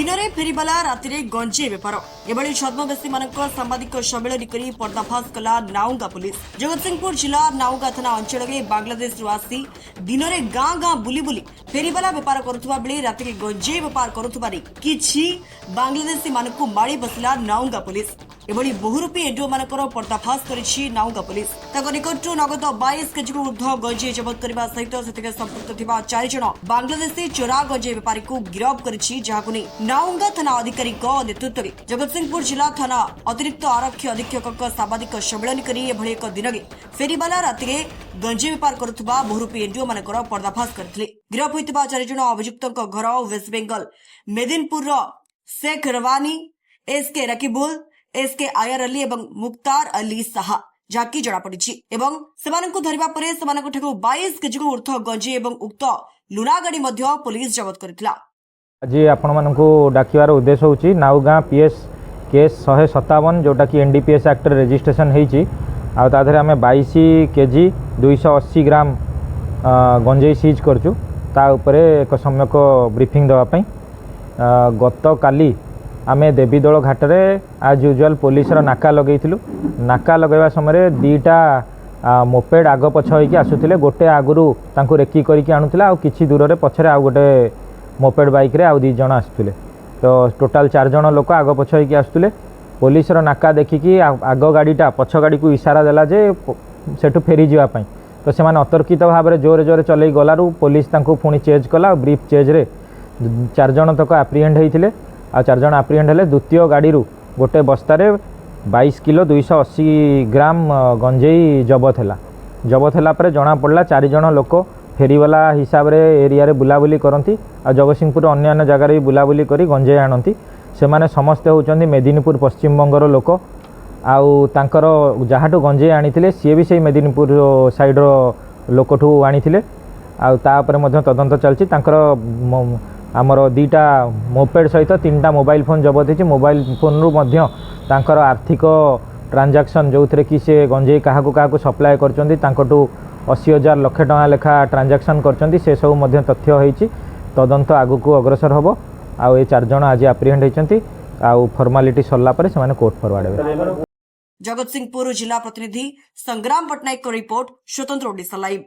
दिनरे फेरीबाला राति गंजे बेपार एभली छद्मवेशी मान सांबादिक सम्मेलन कर पर्दाफाश कला नाउंगा पुलिस। जगतसिंहपुर जिला नाउंगा थाना अंचल में बांग्लादेश आसी दिनरे गाँ गाँ बुली बुली फेरीबाला बेपार करुवा बेले राति गंजे बेपार करुवा किछि बांग्लादेशी मानकु माड़ी बसला नाउंगा पुलिस। एभली बहुरूपी एनडीओ मानकर पर्दाफाश करिछि नाउंगा पुलिस। निकटू नगद 22 केजी को ऊर्ध्व गंजे जबत करने सहित से संपृक्त थिबा 4 जण बांग्लादेशी चोरा गंजे बेपारी को गिरफ्त करिछि, जहाकु नै नाउंगा थाना अधिकारी नेतृत्व में जगतसिंहपुर जिला थाना अतिरिक्त आरक्षी अधीक्षक सांबादिक सम्मेलन कर एभली एक दिन में फेरीबाला राति गंजे बेपार करुवा बहुरूपी एनडीओ मानकर पर्दाफाश करथिले। गिरफ्त होइतिबा 4 जण अभियुक्तक घर वेस्ट बेंगल मेदिनपुर शेख रवानी एसके रकीबुल एसके आयर अली एवं मुक्तार अली साहा जाकी जड़ा पड़ी एवं सेमानंकु धरिबा परे सेमानंकु ठेकु 22 केजी को ऊर्ध्व गंजे एवं उक्त लुना गाड़ी मध्य पुलिस जब्त करथिला। आज आपण मानकु डाकिवार उद्देश्य होची नाउगाँ पीएस केस 157 जोटा कि एनडीपीएस एक्ट रजिस्ट्रेशन होईची आ ताधरे आमे 22 केजी 280 ग्राम गंजे सीज करचु। ता उपरे एक सम्यक ब्रीफिंग देवा पई गत काली आमे देवीदोल घाटरे आज यूजुअल पुलिस नाका लगेइथिलु। नाका लगेवा समय दीटा मोपेड आग पछ होइकी आसुथिले, गोटे आगुरु तांकु रेकी करिकी आनुथिला आ किछि दूर रे पछरे आ गोटे मोपेड बाइक रे आ 2 जण आसुथिले। तो टोटाल 4 जण लोक आग पछ होइकी आसुथिले। पुलिस नाका देखिकी आग गाड़ीटा पछ गाड़ी को इशारा देला जे सेठु फेरी जिवा पई। तो से माने अतर्कित भाव जोरे जोरे चलई गलारू पुलिस तांकु पुणी चेज कला। ब्रीफ चेज रे 4 जण तक एप्रिहेंड होइथिले आ 4 जण एप्रिहेंड हेले। द्वितीय गाड़ी गोटे बस्तारे 22 किलो 280 ग्राम गंजेई जबत हैला पर जना पड़ला 4 जण लोक फेरीवाला हिसाब रे एरिया रे बुलाबुली करती आ जगतसिंहपुर अन्य जगार भी बुलाबुली करी गंजेई आनती। से माने समस्ते होचंदी मेदिनीपुर पश्चिम बंगर लोक आउ तांकर जहाटू गंजेई आनीथिले सी भी से मेदिनीपुर साइड रो लोकठू आनीथिले। आ तापर मध्य तदंत चलची। तांकर आमर 2टा मोपेड सहित 3टा मोबाइल फोन जबत होती। मोबाइल फोन रु मध्य तांकर आर्थिक ट्रांजैक्शन जो थे कि से गंजेई क्या सप्लाय करछंती तांकटू 80,000 लाख टका लेखा ट्रांजैक्शन करछंती। से सब मध्य तथ्य होईची। तदंत आगु अग्रसर होबो। आ ए 4 जण आज एप्रिहेंड होइचंती आ फॉर्मालिटी सरला परे से माने कोर्ट फॉरवर्ड हेबे। जगतसिंहपुर जिला प्रतिनिधि संग्राम पटनायक को रिपोर्ट स्वतंत्र ओडिशा लाइव।